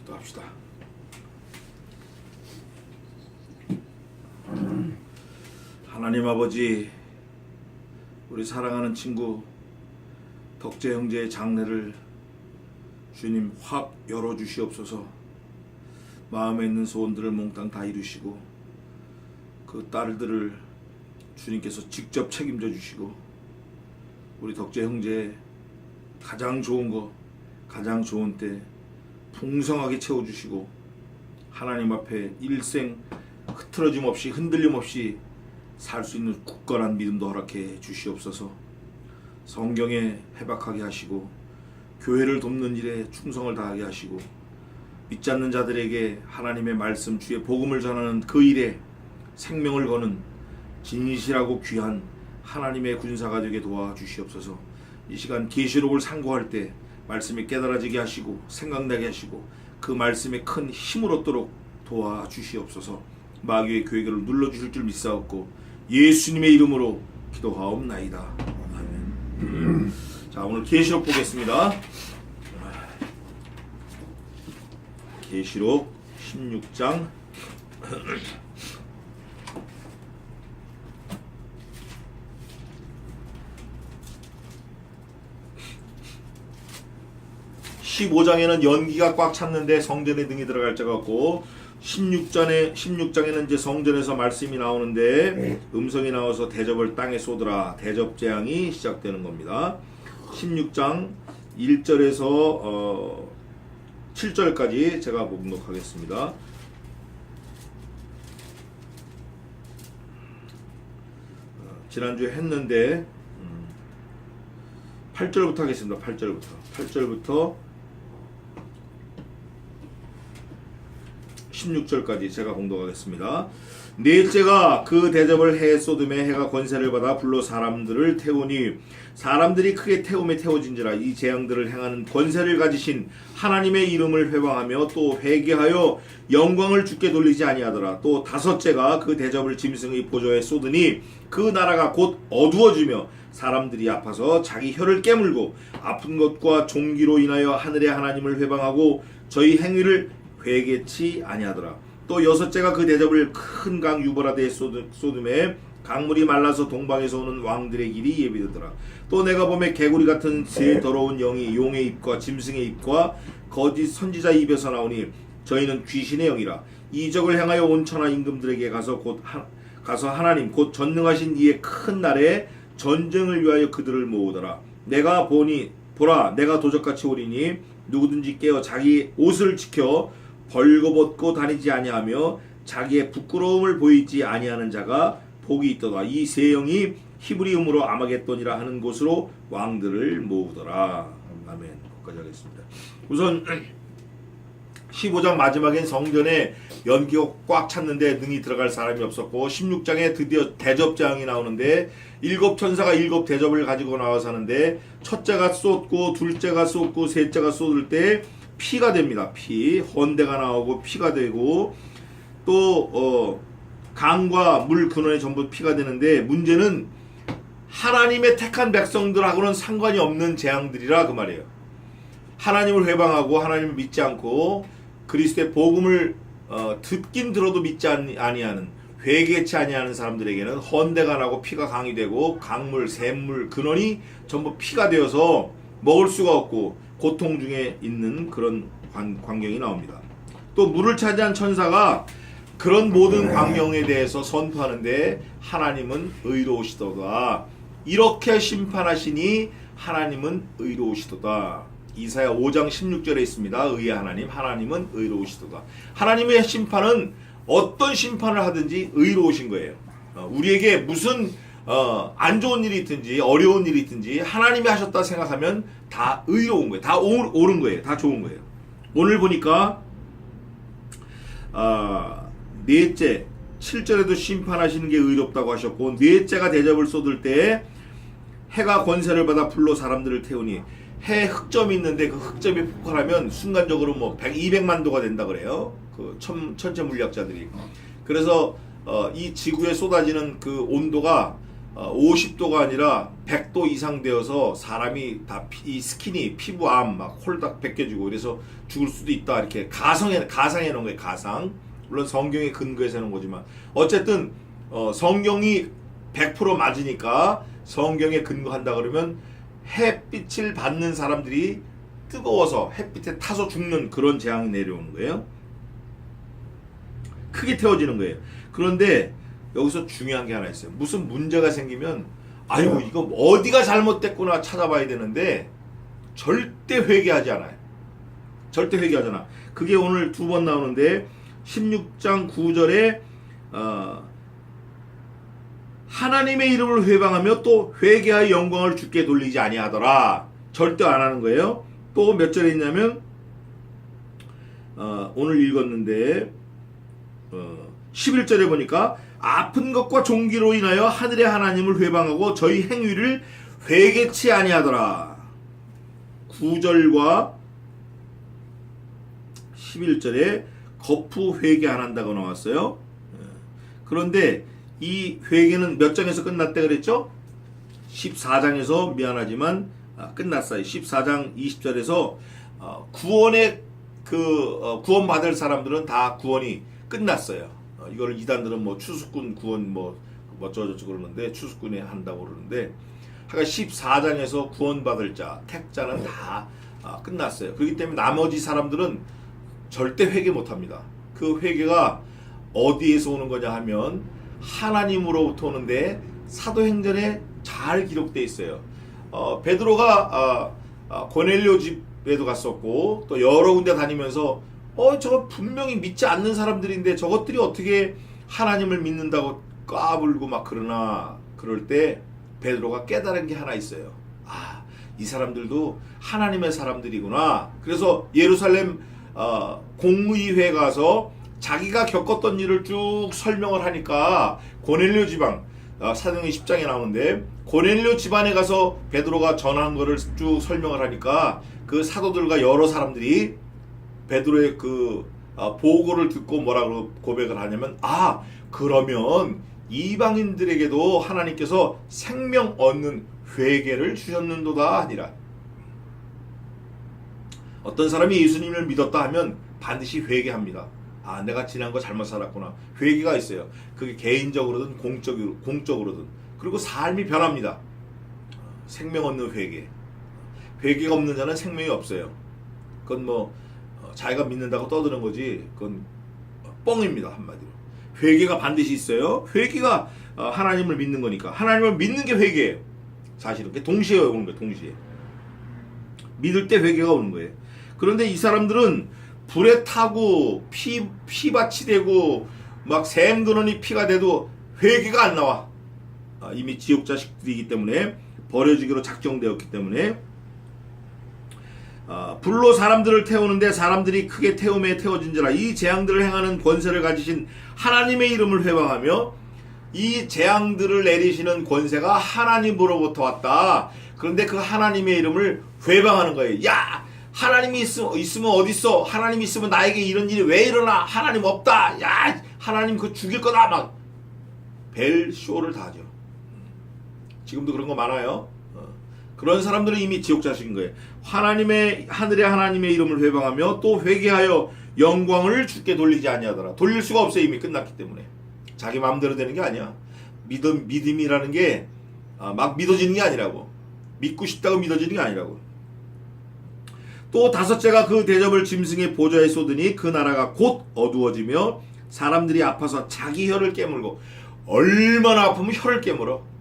기도합시다. 하나님 아버지, 우리 사랑하는 친구 덕재 형제의 장례를 주님 확 열어주시옵소서. 마음에 있는 소원들을 몽땅 다 이루시고 그 딸들을 주님께서 직접 책임져 주시고 우리 덕재 형제 가장 좋은 거, 가장 좋은 때 풍성하게 채워주시고 하나님 앞에 일생 흐트러짐 없이 흔들림 없이 살 수 있는 굳건한 믿음도 허락해 주시옵소서. 성경에 해박하게 하시고 교회를 돕는 일에 충성을 다하게 하시고 믿지 않는 자들에게 하나님의 말씀 주의 복음을 전하는 그 일에 생명을 거는 진실하고 귀한 하나님의 군사가 되게 도와주시옵소서. 이 시간 계시록을 상고할 때 말씀이 깨달아지게 하시고 생각나게 하시고 그 말씀에 큰 힘을 얻도록 도와주시옵소서. 마귀의 교회를 눌러주실 줄 믿사옵고 예수님의 이름으로 기도하옵나이다. 아멘. 자, 오늘 계시록 보겠습니다. 계시록 16장 15장에는 연기가 꽉 찼는데 성전에 등이 들어갈 자가 없고 16장에는 이제 성전에서 말씀이 나오는데 음성이 나와서 대접을 땅에 쏟으라. 대접 재앙이 시작되는 겁니다. 16장 1절에서 7절까지 제가 목록하겠습니다. 지난주에 했는데 8절부터 하겠습니다. 8절부터 16절까지 제가 공독하겠습니다. 넷째가 그 대접을 해 쏟음에 해가 권세를 받아 불로 사람들을 태우니 사람들이 크게 태움에 태워진지라. 이 재앙들을 행하는 권세를 가지신 하나님의 이름을 회방하며 또 회개하여 영광을 주께 돌리지 아니하더라. 또 다섯째가 그 대접을 짐승의 보좌에 쏟으니 그 나라가 곧 어두워지며 사람들이 아파서 자기 혀를 깨물고 아픈 것과 종기로 인하여 하늘의 하나님을 회방하고 저희 행위를 회개치 아니하더라. 또 여섯째가 그 대접을 큰 강 유브라데에 쏟음에 강물이 말라서 동방에서 오는 왕들의 길이 예비되더라. 또 내가 보매 개구리 같은 새 더러운 영이 용의 입과 짐승의 입과 거짓 선지자 입에서 나오니 저희는 귀신의 영이라. 이적을 행하여 온 천하 임금들에게 가서 하나님 곧 전능하신 이의 큰 날에 전쟁을 위하여 그들을 모으더라. 내가 보라 내가 도적같이 오리니 누구든지 깨어 자기 옷을 지켜 벌거벗고 다니지 아니하며 자기의 부끄러움을 보이지 아니하는 자가 복이 있도다. 이 세 영이 히브리음으로 아마겟돈이라 하는 곳으로 왕들을 모으더라. 아멘. 거기까지 하겠습니다. 우선 15장 마지막엔 성전에 연기가 꽉 찼는데 능히 들어갈 사람이 없었고 16장에 드디어 대접장이 나오는데 7천사가 7 대접을 가지고 나와서 하는데 첫째가 쏟고 둘째가 쏟고 셋째가 쏟을 때 피가 됩니다. 피, 헌대가 나오고 피가 되고 또 강과 물 근원에 전부 피가 되는데 문제는 하나님의 택한 백성들하고는 상관이 없는 재앙들이라 그 말이에요. 하나님을 회방하고 하나님을 믿지 않고 그리스도의 복음을 듣긴 들어도 믿지 아니하는 회개치 아니하는 사람들에게는 헌대가 나고 피가 강이 되고 강물, 샘물, 근원이 전부 피가 되어서 먹을 수가 없고 고통 중에 있는 그런 광경이 나옵니다. 또 물을 차지한 천사가 그런 모든 광경에 대해서 선포하는데 하나님은 의로우시도다. 이렇게 심판하시니 하나님은 의로우시도다. 이사야 5장 16절에 있습니다. 의의 하나님, 하나님은 의로우시도다. 하나님의 심판은 어떤 심판을 하든지 의로우신 거예요. 우리에게 무슨 안 좋은 일이 있든지 어려운 일이 있든지 하나님이 하셨다 생각하면 다 의로운 거예요. 다 옳은 거예요. 다 좋은 거예요. 오늘 보니까 넷째 7절에도 심판하시는 게 의롭다고 하셨고 넷째가 대접을 쏟을 때 해가 권세를 받아 불로 사람들을 태우니 해 흑점이 있는데 그 흑점이 폭발하면 순간적으로 뭐 200만 도가 된다 그래요. 그 천체 물리학자들이. 그래서 이 지구에 쏟아지는 그 온도가 50도가 아니라 100도 이상 되어서 사람이 다 이 스킨이 피부암 막 홀딱 벗겨지고 그래서 죽을 수도 있다 이렇게 가상해 놓은 거예요. 가상. 물론 성경에 근거해서 하는 거지만 어쨌든 성경이 100% 맞으니까 성경에 근거한다 그러면 햇빛을 받는 사람들이 뜨거워서 햇빛에 타서 죽는 그런 재앙이 내려오는 거예요. 크게 태워지는 거예요. 그런데 여기서 중요한 게 하나 있어요. 무슨 문제가 생기면 아이고 이거 어디가 잘못됐구나 찾아봐야 되는데 절대 회개하지 않아요. 절대 회개하지 않아. 그게 오늘 2번 나오는데 16장 9절에 하나님의 이름을 회방하며 또 회개하여 영광을 주께 돌리지 아니하더라. 절대 안 하는 거예요. 또 몇 절에 있냐면 오늘 읽었는데 11절에 보니까 아픈 것과 종기로 인하여 하늘의 하나님을 회방하고 저희 행위를 회개치 아니하더라. 9절과 11절에 거푸 회개 안 한다고 나왔어요. 그런데 이 회개는 몇 장에서 끝났대 그랬죠? 14장에서 미안하지만 끝났어요. 14장 20절에서 구원의 구원 받을 사람들은 다 구원이 끝났어요. 이걸 이단들은 뭐 추수꾼 구원 뭐 어쩌고저쩌고 그러는데 추수꾼이 한다고 그러는데 하여간 14장에서 구원 받을 자 택자는 다 끝났어요. 그렇기 때문에 나머지 사람들은 절대 회개 못합니다. 그 회개가 어디에서 오는 거냐 하면 하나님으로부터 오는데 사도행전에 잘 기록되어 있어요. 베드로가 고넬료 집에도 갔었고 또 여러 군데 다니면서 저거 분명히 믿지 않는 사람들인데 저것들이 어떻게 하나님을 믿는다고 까불고 막 그러나 그럴 때 베드로가 깨달은 게 하나 있어요. 이 사람들도 하나님의 사람들이구나. 그래서 예루살렘 공의회 가서 자기가 겪었던 일을 쭉 설명을 하니까 고넬료 지방 사도행전 10장에 나오는데 고넬료 집안에 가서 베드로가 전한 거를 쭉 설명을 하니까 그 사도들과 여러 사람들이 베드로의 보고를 듣고 뭐라고 고백을 하냐면 그러면 이방인들에게도 하나님께서 생명 얻는 회개를 주셨는도다 하니라. 어떤 사람이 예수님을 믿었다 하면 반드시 회개합니다. 내가 지난 거 잘못 살았구나. 회개가 있어요. 그게 개인적으로든 공적으로든. 그리고 삶이 변합니다. 생명 얻는 회개. 회개가 없는 자는 생명이 없어요. 그건 자기가 믿는다고 떠드는 거지. 그건 뻥입니다. 한마디로. 회개가 반드시 있어요. 회개가 하나님을 믿는 거니까. 하나님을 믿는 게 회개예요. 사실은. 동시에 오는 거예요. 동시에. 믿을 때 회개가 오는 거예요. 그런데 이 사람들은 불에 타고 피밭이 되고 막 샘드러니 피가 돼도 회개가 안 나와. 이미 지옥 자식들이기 때문에 버려지기로 작정되었기 때문에 불로 사람들을 태우는데 사람들이 크게 태움에 태워진지라. 이 재앙들을 행하는 권세를 가지신 하나님의 이름을 회방하며 이 재앙들을 내리시는 권세가 하나님으로부터 왔다. 그런데 그 하나님의 이름을 회방하는 거예요. 야! 하나님이 있으면 어딨어? 하나님이 있으면 나에게 이런 일이 왜 일어나? 하나님 없다. 야! 하나님 그거 죽일 거다. 막 벨쇼를 다 하죠. 지금도 그런 거 많아요. 그런 사람들은 이미 지옥 자식인 거예요. 하늘의 하나님의 이름을 회방하며 또 회개하여 영광을 주께 돌리지 아니하더라. 돌릴 수가 없어요. 이미 끝났기 때문에. 자기 마음대로 되는 게 아니야. 믿음이라는 게 막 믿어지는 게 아니라고. 믿고 싶다고 믿어지는 게 아니라고. 또 다섯째가 그 대접을 짐승의 보좌에 쏟으니 그 나라가 곧 어두워지며 사람들이 아파서 자기 혀를 깨물고. 얼마나 아프면 혀를 깨물어.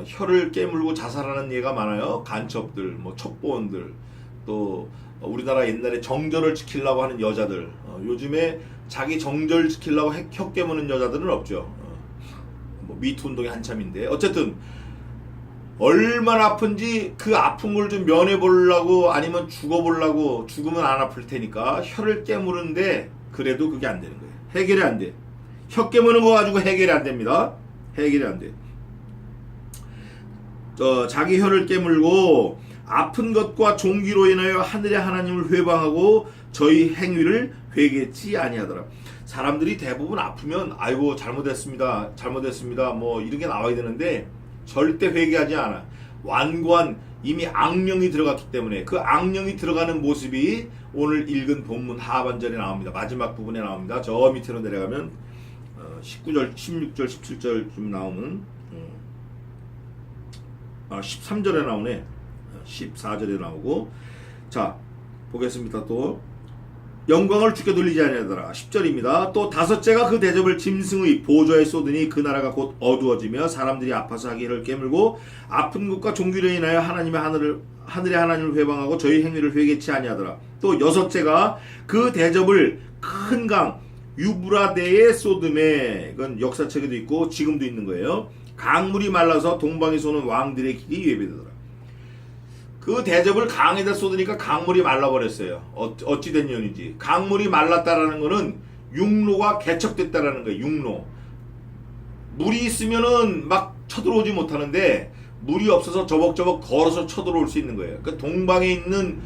혀를 깨물고 자살하는 예가 많아요. 간첩들, 첩보원들, 또 우리나라 옛날에 정절을 지키려고 하는 여자들, 요즘에 자기 정절 지키려고 혀 깨무는 여자들은 없죠. 미투 운동이 한참인데 어쨌든 얼마나 아픈지 그 아픔을 좀 면해보려고 아니면 죽어보려고. 죽으면 안 아플 테니까 혀를 깨무는데 그래도 그게 안 되는 거예요. 해결이 안 돼. 혀 깨무는 거 가지고 해결이 안 됩니다. 해결이 안 돼. 자기 혀를 깨물고 아픈 것과 종기로 인하여 하늘의 하나님을 회방하고 저희 행위를 회개치 아니하더라. 사람들이 대부분 아프면 아이고 잘못했습니다 뭐 이런 게 나와야 되는데 절대 회개하지 않아. 완고한 이미 악령이 들어갔기 때문에 그 악령이 들어가는 모습이 오늘 읽은 본문 하반절에 나옵니다. 마지막 부분에 나옵니다. 저 밑으로 내려가면 19절, 16절, 17절쯤 나오는 13절에 나오네. 14절에 나오고, 자 보겠습니다. 또 영광을 주께 돌리지 아니하더라. 10절입니다. 또 다섯째가 그 대접을 짐승의 보좌에 쏟으니 그 나라가 곧 어두워지며 사람들이 아파서 하기를 깨물고 아픈 것과 종기로 인하여 하나님의 하늘의 하나님을 회방하고 저희 행위를 회개치 아니하더라. 또 여섯째가 그 대접을 큰 강 유브라데에 쏟음에, 이건 역사책에도 있고 지금도 있는 거예요. 강물이 말라서 동방에서 오는 왕들의 길이 예배되더라. 그 대접을 강에다 쏟으니까 강물이 말라버렸어요. 어찌 된 연인지. 강물이 말랐다라는 거는 육로가 개척됐다라는 거예요. 육로. 물이 있으면은 막 쳐들어오지 못하는데 물이 없어서 저벅저벅 걸어서 쳐들어올 수 있는 거예요. 그 동방에 있는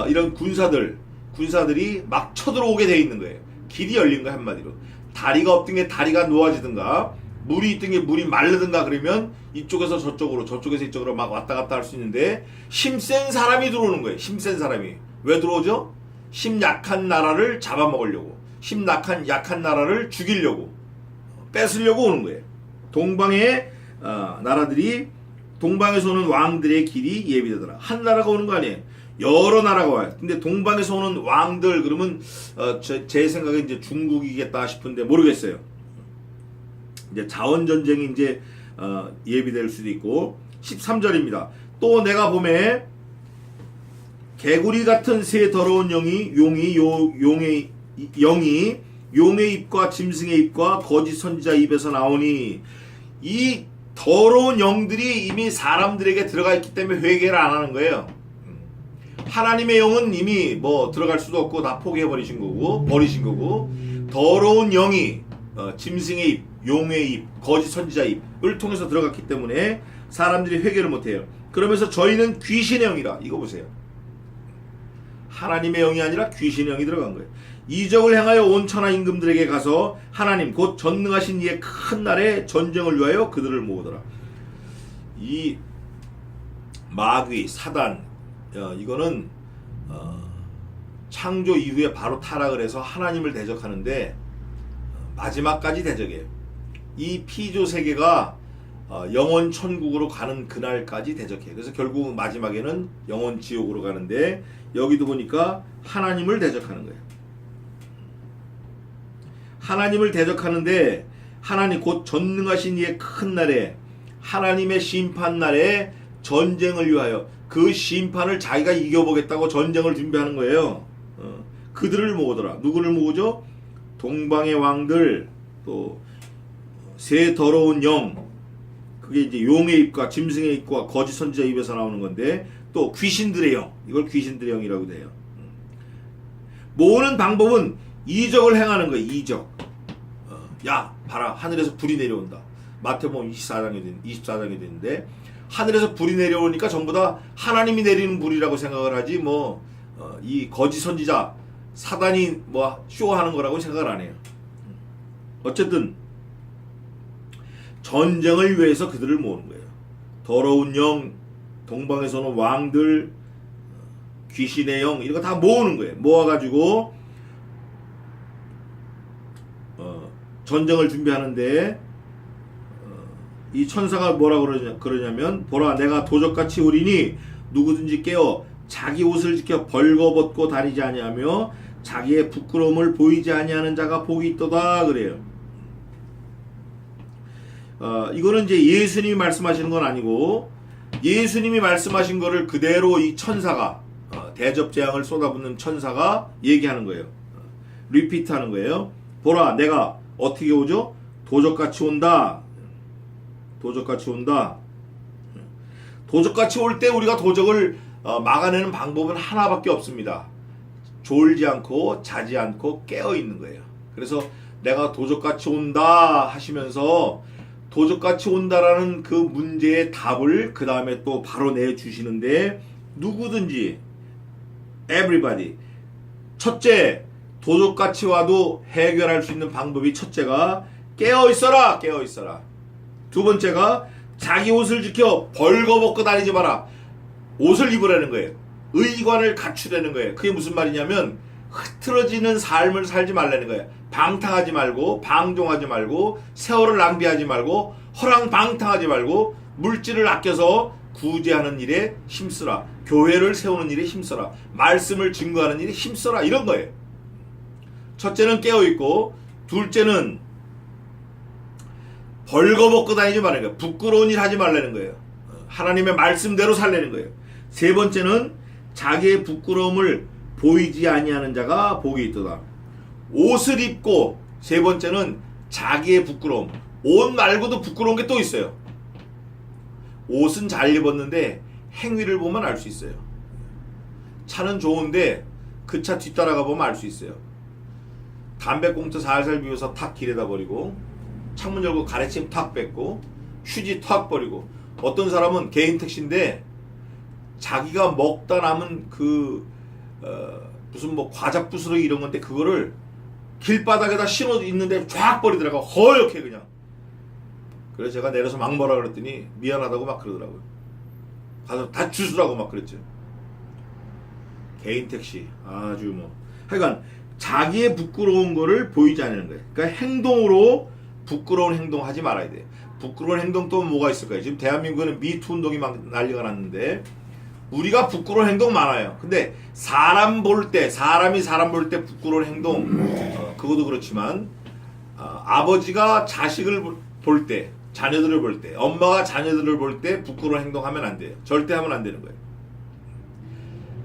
이런 군사들이 막 쳐들어오게 돼 있는 거예요. 길이 열린 거야, 한마디로. 다리가 없던 게 다리가 놓아지든가, 물이 있던 게 물이 마르든가 그러면 이쪽에서 저쪽으로, 저쪽에서 이쪽으로 막 왔다 갔다 할 수 있는데, 힘센 사람이 들어오는 거예요. 힘센 사람이. 왜 들어오죠? 힘 약한 나라를 잡아먹으려고, 힘 약한 나라를 죽이려고, 뺏으려고 오는 거예요. 동방의 나라들이, 동방에서 오는 왕들의 길이 예비되더라. 한 나라가 오는 거 아니에요. 여러 나라가 와요. 근데 동방에서 오는 왕들 그러면 제 생각에 이제 중국이겠다 싶은데 모르겠어요. 이제 자원 전쟁이 이제 예비될 수도 있고. 13절입니다. 또 내가 보매 개구리 같은 새 더러운 영이 용의 입과 짐승의 입과 거짓 선지자 입에서 나오니, 이 더러운 영들이 이미 사람들에게 들어가 있기 때문에 회개를 안 하는 거예요. 하나님의 영은 이미 뭐 들어갈 수도 없고 다 포기해 버리신 거고, 더러운 영이 짐승의 입, 용의 입, 거짓 선지자 입을 통해서 들어갔기 때문에 사람들이 회개를 못해요. 그러면서 저희는 귀신의 영이라. 이거 보세요. 하나님의 영이 아니라 귀신의 영이 들어간 거예요. 이적을 행하여 온 천하 임금들에게 가서 하나님 곧 전능하신 이의 큰 날에 전쟁을 위하여 그들을 모으더라. 이 마귀, 사단, 이거는 창조 이후에 바로 타락을 해서 하나님을 대적하는데 마지막까지 대적해요. 이 피조 세계가 영원 천국으로 가는 그날까지 대적해요. 그래서 결국 마지막에는 영원 지옥으로 가는데, 여기도 보니까 하나님을 대적하는 거예요. 하나님을 대적하는데, 하나님 곧 전능하신 이의 큰 날에, 하나님의 심판 날에 전쟁을 위하여, 그 심판을 자기가 이겨보겠다고 전쟁을 준비하는 거예요. 그들을 모으더라. 누구를 모으죠? 동방의 왕들, 또 새 더러운 영, 그게 이제 용의 입과 짐승의 입과 거짓 선지자 입에서 나오는 건데, 또 귀신들의 영, 이걸 귀신들의 영이라고 돼요. 모으는 방법은 이적을 행하는 거예요. 이적. 야 봐라, 하늘에서 불이 내려온다. 마태복음 24장에 되는데, 하늘에서 불이 내려오니까 전부 다 하나님이 내리는 불이라고 생각을 하지, 이 거짓 선지자 사단이 쇼하는 거라고 생각을 안 해요. 어쨌든 전쟁을 위해서 그들을 모으는 거예요. 더러운 영, 동방에서는 왕들, 귀신의 영, 이런 거 다 모으는 거예요. 모아가지고 전쟁을 준비하는데, 이 천사가 뭐라고 그러냐면, 보라 내가 도적같이 오리니 누구든지 깨어 자기 옷을 지켜 벌거벗고 다니지 아니하며 자기의 부끄러움을 보이지 아니하는 자가 복이 있도다 그래요. 이거는 이제 예수님이 말씀하시는 건 아니고, 예수님이 말씀하신 거를 그대로 이 천사가, 대접 재앙을 쏟아붓는 천사가 얘기하는 거예요. 리피트하는 거예요. 보라 내가 어떻게 오죠? 도적같이 온다. 도적같이 온다. 도적같이 올 때 우리가 도적을 막아내는 방법은 하나밖에 없습니다. 졸지 않고 자지 않고 깨어 있는 거예요. 그래서 내가 도적같이 온다 하시면서, 도적같이 온다라는 그 문제의 답을 그 다음에 또 바로 내주시는데, 누구든지, everybody. 첫째, 도적같이 와도 해결할 수 있는 방법이, 첫째가 깨어 있어라. 깨어 있어라. 두 번째가 자기 옷을 지켜 벌거벗고 다니지 마라. 옷을 입으라는 거예요. 의관을 갖추라는 거예요. 그게 무슨 말이냐면 흐트러지는 삶을 살지 말라는 거예요. 방탕하지 말고 방종하지 말고 세월을 낭비하지 말고 허랑방탕하지 말고 물질을 아껴서 구제하는 일에 힘쓰라. 교회를 세우는 일에 힘써라. 말씀을 증거하는 일에 힘써라. 이런 거예요. 첫째는 깨어있고, 둘째는 벌거벗고 다니지 말라는 거예요. 부끄러운 일 하지 말라는 거예요. 하나님의 말씀대로 살라는 거예요. 세 번째는 자기의 부끄러움을 보이지 아니하는 자가 복이 있도다. 옷을 입고, 세 번째는 자기의 부끄러움. 옷 말고도 부끄러운 게 또 있어요. 옷은 잘 입었는데 행위를 보면 알 수 있어요. 차는 좋은데 그 차 뒤따라가 보면 알 수 있어요. 담배꽁초 살살 비워서 탁 길에다 버리고, 창문 열고 가래침 탁 뺏고, 휴지 탁 버리고, 어떤 사람은 개인 택시인데 자기가 먹다 남은 무슨 뭐 과자 부스러기 이런 건데 그거를 길바닥에다 신어 있는데 쫙 버리더라고. 허옇게 그냥. 그래서 제가 내려서 막 뭐라 그랬더니 미안하다고 막 그러더라고요. 가서 다 주스라고 막 그랬죠. 개인 택시 아주 뭐 하여간 자기의 부끄러운 거를 보이지 않는 거예요. 그러니까 행동으로 부끄러운 행동 하지 말아야 돼요. 부끄러운 행동 또 뭐가 있을까요? 지금 대한민국에는 미투 운동이 막 난리가 났는데 우리가 부끄러운 행동 많아요. 근데 사람이 사람 볼 때 부끄러운 행동 그것도 그렇지만 아버지가 자식을 볼 때, 자녀들을 볼 때, 엄마가 자녀들을 볼 때 부끄러운 행동하면 안 돼요. 절대 하면 안 되는 거예요.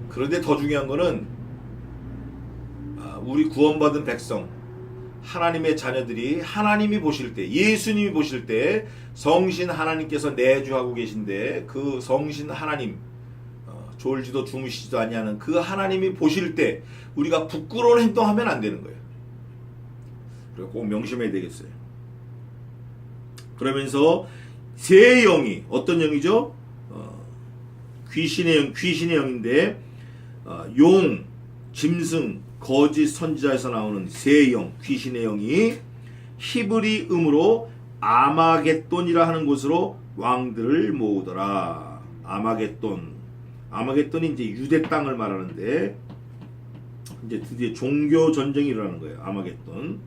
그런데 더 중요한 거는 우리 구원받은 백성, 하나님의 자녀들이 하나님이 보실 때, 예수님이 보실 때 성신 하나님께서 내주하고 계신데 그 성신 하나님, 졸지도 주무시지도 아니하는 그 하나님이 보실 때 우리가 부끄러운 행동하면 안 되는 거예요. 그리고 꼭 명심해야 되겠어요. 그러면서 세 영이 어떤 영이죠? 귀신의 영인데 용, 짐승, 거짓 선지자에서 나오는 세 영, 귀신의 영이 히브리 음으로 아마겟돈이라 하는 곳으로 왕들을 모으더라. 아마겟돈이 이제 유대 땅을 말하는데 이제 드디어 종교 전쟁이 일어나는 거예요. 아마겟돈,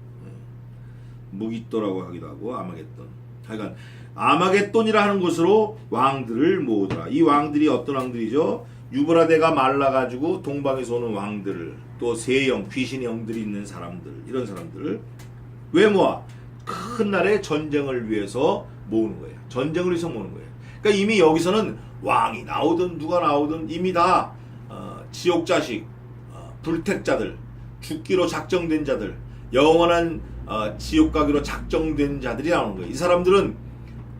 무기또라고 하기도 하고 아마겟돈. 하여간 아마겟돈이라 하는 곳으로 왕들을 모으더라. 이 왕들이 어떤 왕들이죠? 유브라데가 말라가지고 동방에서 오는 왕들을, 또 세영, 귀신의 영들이 있는 사람들, 이런 사람들을 왜 모아? 큰 날의 전쟁을 위해서 모으는 거예요. 전쟁을 위해서 모으는 거예요. 그러니까 이미 여기서는 왕이 나오든 누가 나오든 이미 다 지옥 자식, 불택자들, 죽기로 작정된 자들, 영원한 지옥 가기로 작정된 자들이 나오는 거예요. 이 사람들은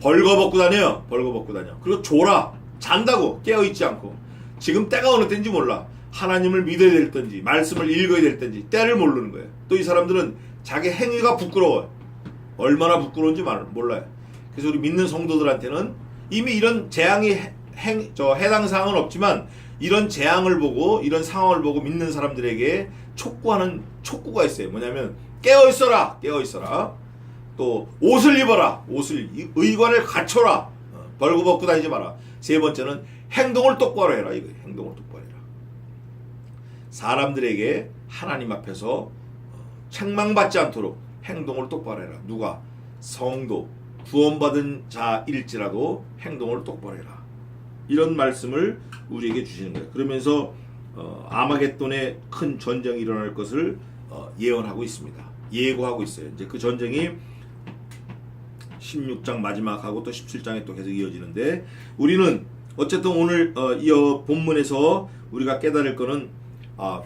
벌거벗고 다녀요. 벌거벗고 다녀. 그리고 졸아. 잔다고. 깨어있지 않고. 지금 때가 어느 때인지 몰라. 하나님을 믿어야 될 땐지 말씀을 읽어야 될 땐지 때를 모르는 거예요. 또 이 사람들은 자기 행위가 부끄러워요. 얼마나 부끄러운지 몰라요. 그래서 우리 믿는 성도들한테는 이미 이런 재앙이 해당 사항은 없지만 이런 재앙을 보고 이런 상황을 보고 믿는 사람들에게 촉구하는 촉구가 있어요. 뭐냐면 깨어있어라. 깨어있어라. 또 옷을 입어라. 의관을 갖춰라. 벌거벗고 다니지 마라. 세 번째는 행동을 똑바로 해라. 이거 행동을 똑바로 해라. 사람들에게 하나님 앞에서 책망받지 않도록 행동을 똑바로 해라. 누가? 성도, 구원받은 자일지라도 행동을 똑바로 해라. 이런 말씀을 우리에게 주시는 거예요. 그러면서 아마겟돈의 큰 전쟁이 일어날 것을 예언하고 있습니다. 예고하고 있어요. 이제 그 전쟁이 16장 마지막하고 또 17장에 또 계속 이어지는데 우리는 어쨌든 오늘 이 본문에서 우리가 깨달을 거는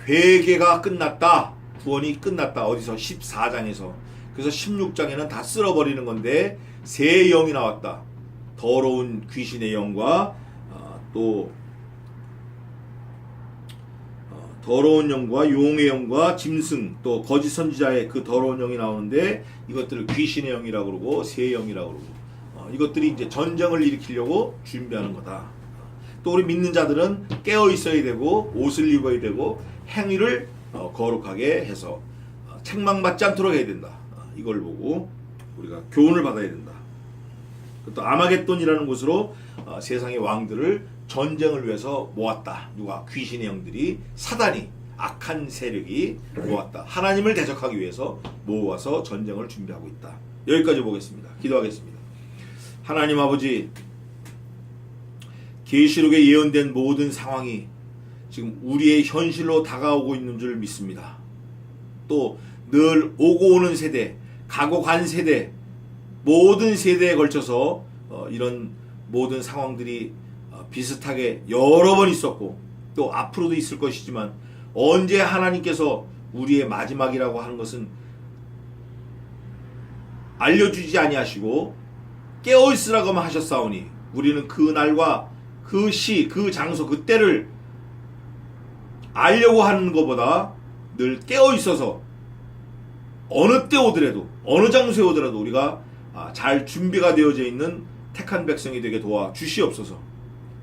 회개가 끝났다. 구원이 끝났다. 어디서? 14장에서. 그래서 16장에는 다 쓸어버리는 건데 새 영이 나왔다. 더러운 귀신의 영과 또 더러운 영과 용의 영과 짐승 또 거짓 선지자의 그 더러운 영이 나오는데 이것들을 귀신의 영이라고 그러고 새 영이라고 그러고 이것들이 이제 전쟁을 일으키려고 준비하는 거다. 또 우리 믿는 자들은 깨어 있어야 되고 옷을 입어야 되고 행위를 거룩하게 해서 책망받지 않도록 해야 된다. 이걸 보고 우리가 교훈을 받아야 된다. 또 아마겟돈이라는 곳으로 세상의 왕들을 전쟁을 위해서 모았다. 누가? 귀신의 영들이, 사단이, 악한 세력이 모았다. 하나님을 대적하기 위해서 모아서 전쟁을 준비하고 있다. 여기까지 보겠습니다. 기도하겠습니다. 하나님 아버지, 계시록에 예언된 모든 상황이 지금 우리의 현실로 다가오고 있는 줄 믿습니다. 또 늘 오고 오는 세대, 가고 간 세대, 모든 세대에 걸쳐서 이런 모든 상황들이 비슷하게 여러 번 있었고 또 앞으로도 있을 것이지만 언제 하나님께서 우리의 마지막이라고 하는 것은 알려주지 아니하시고 깨어있으라고만 하셨사오니 우리는 그 날과 그 시, 그 장소, 그 때를 알려고 하는 것보다 늘 깨어있어서 어느 때 오더라도 어느 장소에 오더라도 우리가 잘 준비가 되어져 있는 택한 백성이 되게 도와 주시옵소서.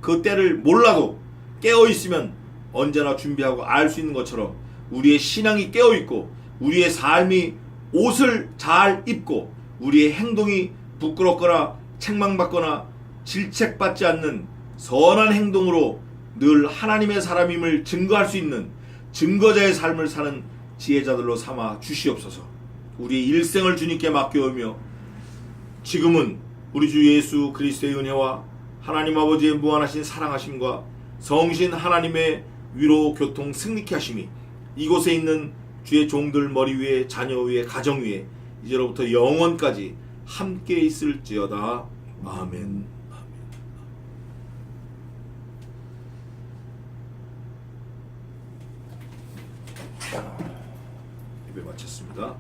그 때를 몰라도 깨어있으면 언제나 준비하고 알 수 있는 것처럼 우리의 신앙이 깨어있고 우리의 삶이 옷을 잘 입고 우리의 행동이 부끄럽거나 책망받거나 질책받지 않는 선한 행동으로 늘 하나님의 사람임을 증거할 수 있는 증거자의 삶을 사는 지혜자들로 삼아 주시옵소서. 우리의 일생을 주님께 맡겨오며 지금은 우리 주 예수 그리스도의 은혜와 하나님 아버지의 무한하신 사랑하심과 성신 하나님의 위로 교통 승리케 하심이 이곳에 있는 주의 종들 머리 위에, 자녀 위에, 가정 위에 이제로부터 영원까지 함께 있을지어다. 아멘. 예배 마쳤습니다.